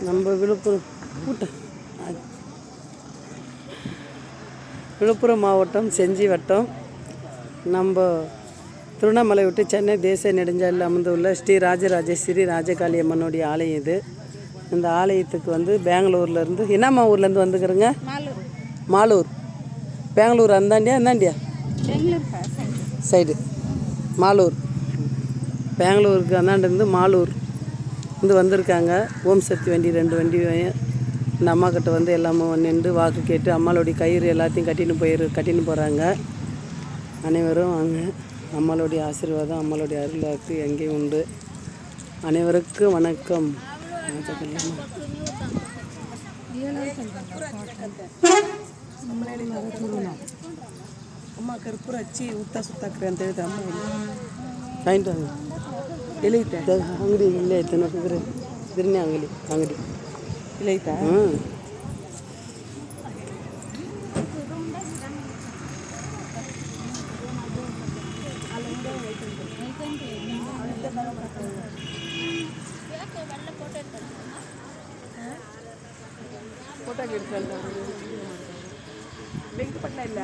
நம்ம விழுப்புரம் மாவட்டம் செஞ்சி வட்டம் நம்ம திருவண்ணாமலை விட்டு சென்னை தேசிய நெடுஞ்சாலையில் அமர்ந்துள்ள ஸ்ரீ ராஜராஜேஸ்வரி ராஜகாளி அம்மனுடைய ஆலயம் இது. இந்த ஆலயத்துக்கு வந்து பெங்களூர்லேருந்து என்னம்மா ஊர்லேருந்து வந்துக்கிறேங்க? மாலூர். பெங்களூர் அந்தாண்டியா சைடு மாலூர். பெங்களூருக்கு அந்தாண்டிருந்து மாலூர் வந்து வந்திருக்காங்க. ஓம் சக்தி வண்டி 2 வண்டி இந்த அம்மா கிட்ட வந்து எல்லாமே நின்று வாக்கு கேட்டு அம்மாளுடைய கயிறு எல்லாத்தையும் கட்டின்னு போகிறாங்க. அனைவரும் வாங்க. அம்மாளுடைய ஆசீர்வாதம் அம்மாளுடைய அருளாக்கு எங்கேயும் உண்டு. அனைவருக்கும் வணக்கம். ಅಮ್ಮ ಕರ್ಪೂರ ಹಚ್ಚಿ ಉತ್ತಾ ಸುತ್ತಾಕ್ರಿ ಅಂತ ಹೇಳಿದ್ರೆ ಅಮ್ಮ ಪಾಯಿಂಟ್ ಎಲ್ಲಿ ಐತೆ ಅಂಗಡಿ ಇಲ್ಲೇ ಐತೆ ನೋಡಿದ್ರೆ ಇದ್ರನ್ನೇ ಅಂಗಡಿ ಇಲ್ಲ ಐತಾ? ಫೋಟೋ ಗಿಡ್ಸಲ್ಲ ಬೆಂಕಿ ಪಟ್ಟ ಇಲ್ಲ.